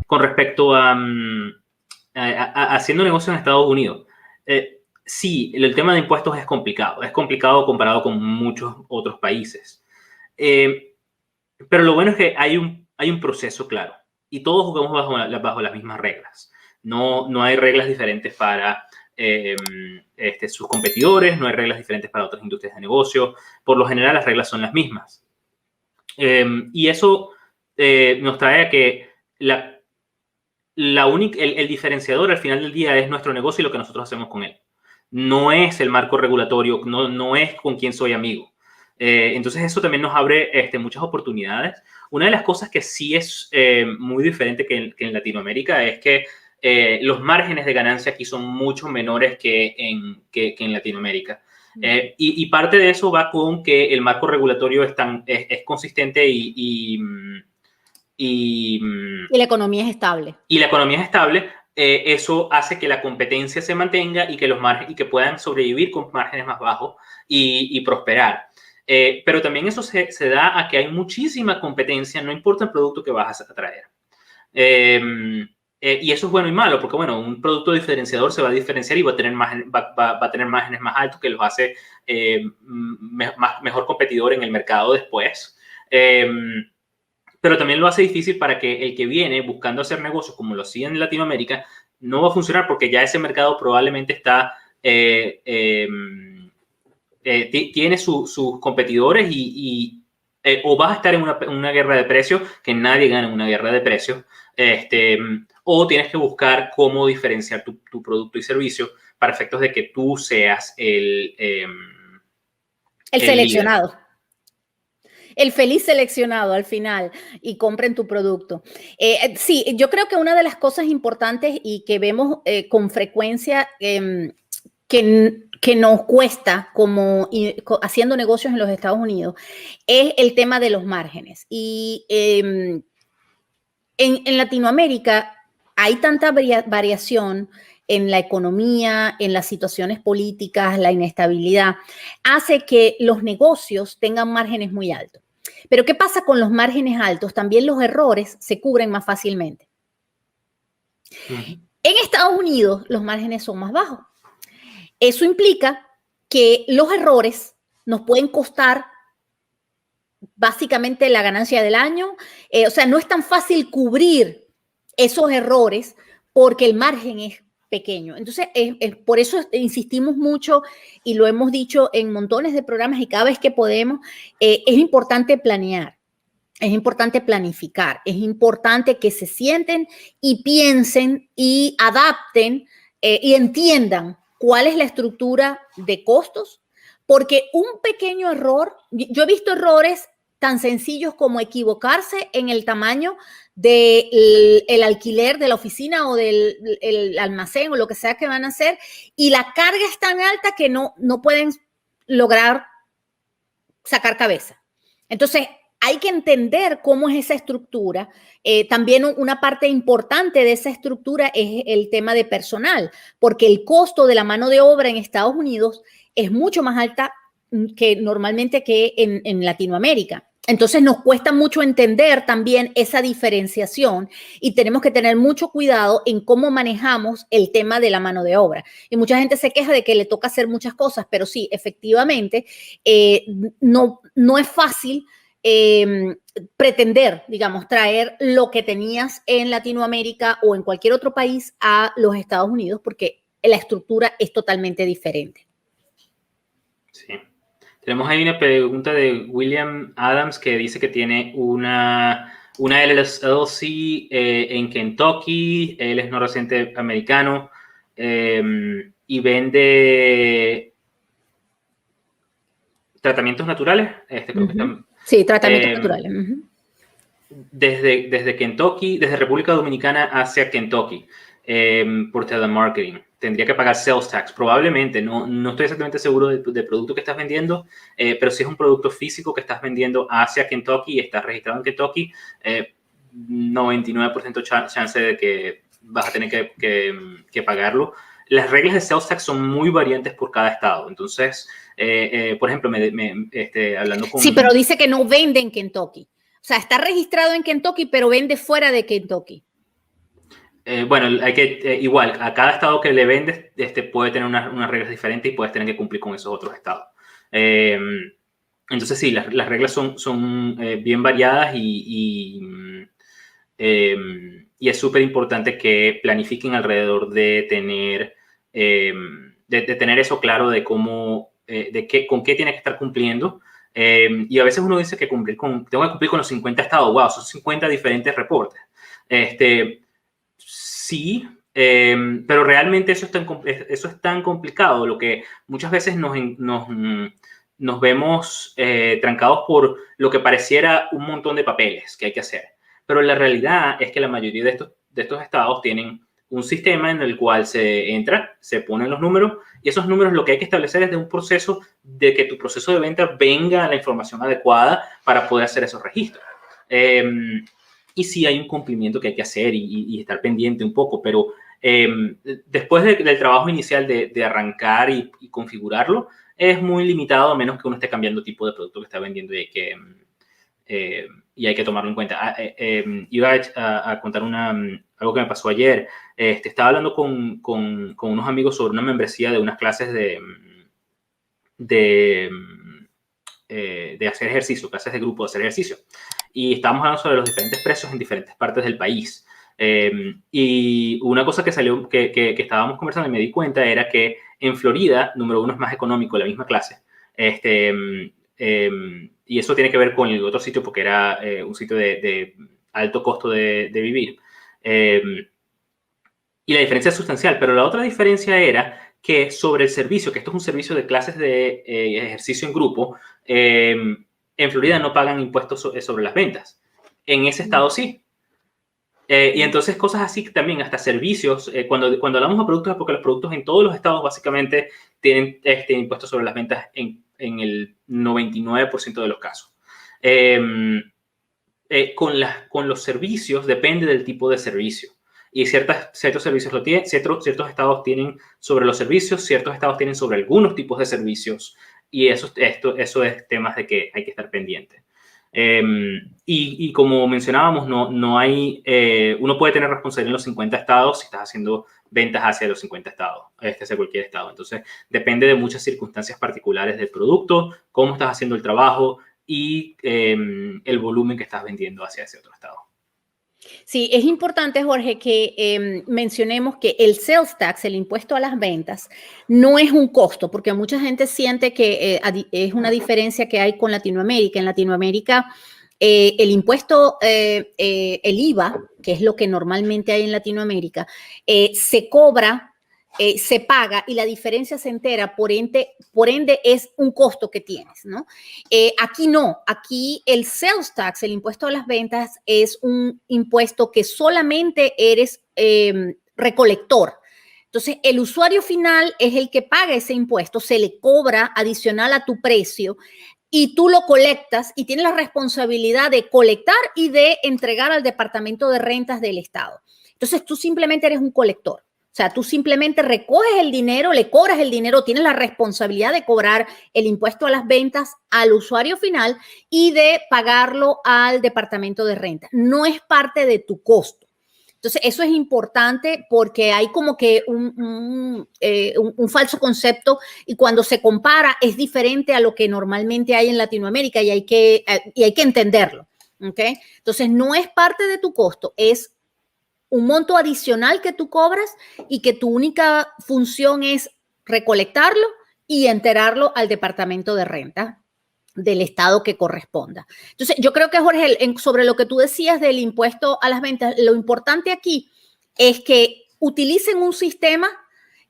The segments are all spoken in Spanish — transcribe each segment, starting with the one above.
con respecto a, haciendo negocios en Estados Unidos. Sí, el tema de impuestos es complicado comparado con muchos otros países. Pero lo bueno es que hay un proceso claro y todos jugamos bajo las mismas reglas. No hay reglas diferentes para sus competidores, no hay reglas diferentes para otras industrias de negocio. Por lo general, las reglas son las mismas. Y eso nos trae a que el diferenciador al final del día es nuestro negocio y lo que nosotros hacemos con él. No es el marco regulatorio, no es con quién soy amigo. Entonces eso también nos abre muchas oportunidades. Una de las cosas que sí es muy diferente que en Latinoamérica es que los márgenes de ganancia aquí son mucho menores que en Latinoamérica. Y parte de eso va con que el marco regulatorio es consistente y la economía es estable. Y la economía es estable. Eso hace que la competencia se mantenga y que puedan sobrevivir con márgenes más bajos y prosperar. Pero también eso se da a que hay muchísima competencia, no importa el producto que vas a traer. Y eso es bueno y malo, porque bueno, un producto diferenciador se va a diferenciar y va a tener márgenes más altos que los hace mejor competidor en el mercado después. Pero también lo hace difícil para que el que viene buscando hacer negocios como lo hacía en Latinoamérica no va a funcionar porque ya ese mercado probablemente está tiene sus competidores o vas a estar en una guerra de precios, que nadie gana en una guerra de precios, o tienes que buscar cómo diferenciar tu producto y servicio para efectos de que tú seas el seleccionado. Líder. El feliz seleccionado al final y compren tu producto. Sí, yo creo que una de las cosas importantes y que vemos con frecuencia que nos cuesta como haciendo negocios en los Estados Unidos es el tema de los márgenes. Y en Latinoamérica hay tanta variación en la economía, en las situaciones políticas, la inestabilidad, hace que los negocios tengan márgenes muy altos. Pero ¿qué pasa con los márgenes altos? También los errores se cubren más fácilmente. En Estados Unidos los márgenes son más bajos. Eso implica que los errores nos pueden costar básicamente la ganancia del año. O sea, no es tan fácil cubrir esos errores porque el margen es pequeño. Entonces, por eso insistimos mucho y lo hemos dicho en montones de programas y cada vez que podemos, es importante planear, es importante planificar, es importante que se sienten y piensen y adapten y entiendan cuál es la estructura de costos, porque un pequeño error, yo he visto errores tan sencillos como equivocarse en el tamaño del alquiler de la oficina o del almacén o lo que sea que van a hacer, y la carga es tan alta que no pueden lograr sacar cabeza. Entonces, hay que entender cómo es esa estructura. También una parte importante de esa estructura es el tema de personal, porque el costo de la mano de obra en Estados Unidos es mucho más alta que normalmente que en Latinoamérica. Entonces nos cuesta mucho entender también esa diferenciación y tenemos que tener mucho cuidado en cómo manejamos el tema de la mano de obra. Y mucha gente se queja de que le toca hacer muchas cosas, pero sí, efectivamente, no es fácil pretender, digamos, traer lo que tenías en Latinoamérica o en cualquier otro país a los Estados Unidos porque la estructura es totalmente diferente. Sí. Tenemos ahí una pregunta de William Adams que dice que tiene una LLC en Kentucky. Él es no residente americano y vende tratamientos naturales. Creo que están, sí, tratamientos naturales. Desde Kentucky, desde República Dominicana hacia Kentucky por telemarketing. Tendría que pagar sales tax, probablemente. No estoy exactamente seguro del producto que estás vendiendo, pero si es un producto físico que estás vendiendo hacia Kentucky y estás registrado en Kentucky, 99% chance de que vas a tener que pagarlo. Las reglas de sales tax son muy variantes por cada estado. Entonces, por ejemplo, hablando con... Sí, pero dice que no vende en Kentucky. O sea, está registrado en Kentucky, pero vende fuera de Kentucky. Bueno, hay que, igual, a cada estado que le vendes puede tener unas reglas diferentes y puedes tener que cumplir con esos otros estados. Entonces, sí, las reglas son bien variadas y es súper importante que planifiquen alrededor de tener, de tener eso claro de cómo, con qué tiene que estar cumpliendo. Y a veces uno dice que tengo que cumplir con los 50 estados. Wow, son 50 diferentes reportes. Sí, pero realmente eso es tan complicado, lo que muchas veces nos vemos trancados por lo que pareciera un montón de papeles que hay que hacer. Pero la realidad es que la mayoría de estos estados tienen un sistema en el cual se entra, se ponen los números, y esos números lo que hay que establecer es de un proceso de que tu proceso de venta venga a la información adecuada para poder hacer esos registros. Y sí hay un cumplimiento que hay que hacer y estar pendiente un poco, pero después del trabajo inicial de arrancar y configurarlo, es muy limitado, a menos que uno esté cambiando tipo de producto que está vendiendo y hay que tomarlo en cuenta. Iba a contar algo que me pasó ayer. Estaba hablando con unos amigos sobre una membresía de unas clases de hacer ejercicio, clases de grupo de hacer ejercicio. Y estábamos hablando sobre los diferentes precios en diferentes partes del país. Y una cosa que salió, que estábamos conversando y me di cuenta era que en Florida, número uno, es más económico la misma clase. Y eso tiene que ver con el otro sitio porque era un sitio de alto costo de vivir. Y la diferencia es sustancial, pero la otra diferencia era que sobre el servicio, que esto es un servicio de clases de ejercicio en grupo, en Florida no pagan impuestos sobre las ventas. En ese estado sí. Y entonces cosas así también, hasta servicios, cuando hablamos de productos, es porque los productos en todos los estados básicamente tienen impuestos sobre las ventas en el 99% de los casos. Con los servicios depende del tipo de servicio. Y ciertos servicios lo tienen, ciertos estados tienen sobre los servicios, ciertos estados tienen sobre algunos tipos de servicios. Y eso es temas de que hay que estar pendiente. Y como mencionábamos, no hay, uno puede tener responsabilidad en los 50 estados si estás haciendo ventas hacia los 50 estados, hacia cualquier estado. Entonces, depende de muchas circunstancias particulares del producto, cómo estás haciendo el trabajo y el volumen que estás vendiendo hacia ese otro estado. Sí, es importante, Jorge, que mencionemos que el sales tax, el impuesto a las ventas, no es un costo, porque mucha gente siente que es una diferencia que hay con Latinoamérica. En Latinoamérica, el impuesto, el IVA, que es lo que normalmente hay en Latinoamérica, se cobra, se paga y la diferencia se entera, por ende es un costo que tienes, ¿no? Aquí no, aquí el sales tax, el impuesto a las ventas, es un impuesto que solamente eres recolector. Entonces, el usuario final es el que paga ese impuesto, se le cobra adicional a tu precio y tú lo colectas y tienes la responsabilidad de colectar y de entregar al Departamento de Rentas del Estado. Entonces, tú simplemente eres un colector. O sea, tú simplemente recoges el dinero, le cobras el dinero, tienes la responsabilidad de cobrar el impuesto a las ventas al usuario final y de pagarlo al Departamento de Renta. No es parte de tu costo. Entonces, eso es importante porque hay como que un falso concepto y cuando se compara es diferente a lo que normalmente hay en Latinoamérica y hay que entenderlo. ¿Okay? Entonces, no es parte de tu costo, es un monto adicional que tú cobras y que tu única función es recolectarlo y enterarlo al Departamento de Renta del estado que corresponda. Entonces, yo creo que, Jorge, sobre lo que tú decías del impuesto a las ventas, lo importante aquí es que utilicen un sistema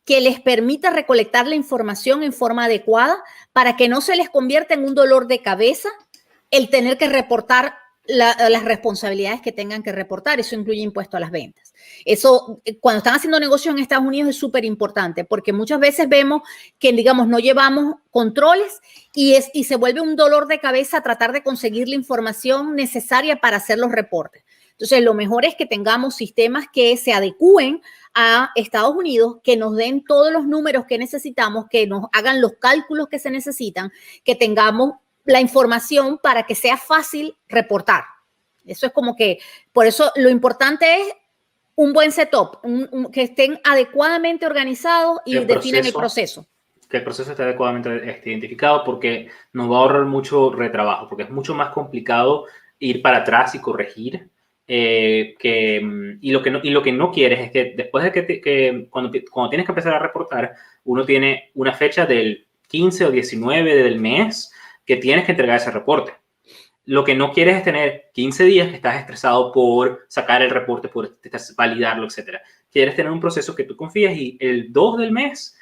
que les permita recolectar la información en forma adecuada para que no se les convierta en un dolor de cabeza el tener que reportar las responsabilidades que tengan que reportar. Eso incluye impuesto a las ventas. Eso, cuando están haciendo negocios en Estados Unidos, es súper importante porque muchas veces vemos que, digamos, no llevamos controles y se vuelve un dolor de cabeza tratar de conseguir la información necesaria para hacer los reportes. Entonces, lo mejor es que tengamos sistemas que se adecúen a Estados Unidos, que nos den todos los números que necesitamos, que nos hagan los cálculos que se necesitan, que tengamos la información para que sea fácil reportar. Eso es como que, por eso lo importante es un buen setup, que estén adecuadamente organizados y definen el proceso. Que el proceso esté adecuadamente identificado, porque nos va a ahorrar mucho retrabajo, porque es mucho más complicado ir para atrás y corregir. Y lo que no quieres es que después de que cuando tienes que empezar a reportar, uno tiene una fecha del 15 o 19 del mes que tienes que entregar ese reporte. Lo que no quieres es tener 15 días que estás estresado por sacar el reporte, por validarlo, etc. Quieres tener un proceso que tú confíes y el 2 del mes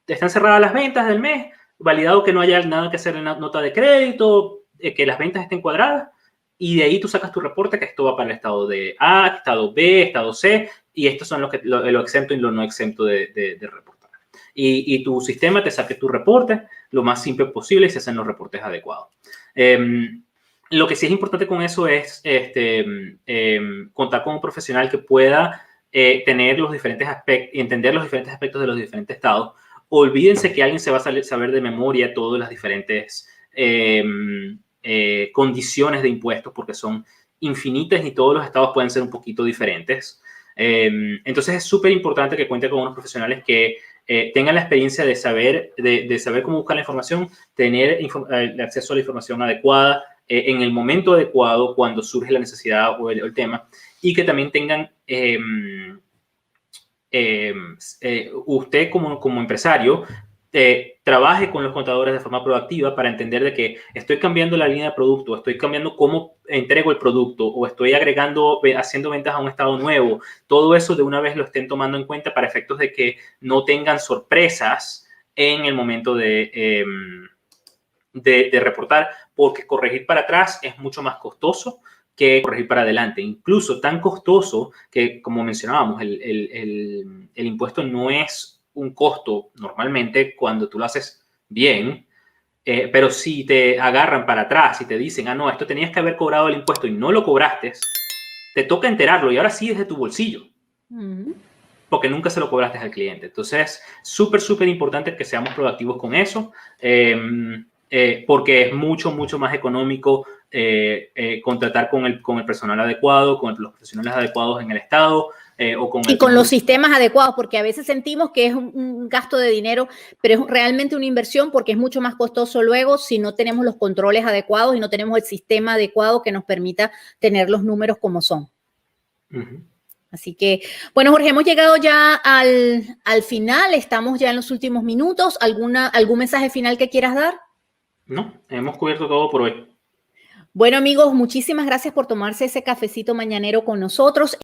están cerradas las ventas del mes, validado que no haya nada que hacer en la nota de crédito, que las ventas estén cuadradas, y de ahí tú sacas tu reporte, que esto va para el estado de A, estado B, estado C, y estos son lo exento y lo no exento de reportar. Y tu sistema te saque tu reporte lo más simple posible y se hacen los reportes adecuados. Lo que sí es importante con eso es contar con un profesional que pueda tener los diferentes aspectos, entender los diferentes aspectos de los diferentes estados. Olvídense que alguien se va a saber de memoria todas las diferentes condiciones de impuestos, porque son infinitas y todos los estados pueden ser un poquito diferentes. Entonces es súper importante que cuente con unos profesionales que tengan la experiencia de saber cómo buscar la información, tener el acceso a la información adecuada, en el momento adecuado, cuando surge la necesidad o el tema, y que también tengan usted como empresario trabaje con los contadores de forma proactiva para entender de que estoy cambiando la línea de producto, estoy cambiando cómo entrego el producto o estoy haciendo ventas a un estado nuevo. Todo eso de una vez lo estén tomando en cuenta para efectos de que no tengan sorpresas en el momento de reportar, porque corregir para atrás es mucho más costoso que corregir para adelante. Incluso tan costoso que, como mencionábamos, el impuesto no es un costo normalmente cuando tú lo haces bien, pero si te agarran para atrás y te dicen, no, esto tenías que haber cobrado el impuesto y no lo cobraste, te toca enterarlo y ahora sí es de tu bolsillo. Porque nunca se lo cobraste al cliente. Entonces, súper importante que seamos proactivos con eso, porque es mucho más económico contratar con el personal adecuado, con los profesionales adecuados en el estado, y con los sistemas adecuados, porque a veces sentimos que es un gasto de dinero, pero es realmente una inversión porque es mucho más costoso luego si no tenemos los controles adecuados y no tenemos el sistema adecuado que nos permita tener los números como son. Así que, bueno, Jorge, hemos llegado ya al final, estamos ya en los últimos minutos. ¿Algún mensaje final que quieras dar? No, hemos cubierto todo por hoy. Bueno, amigos, muchísimas gracias por tomarse ese cafecito mañanero con nosotros.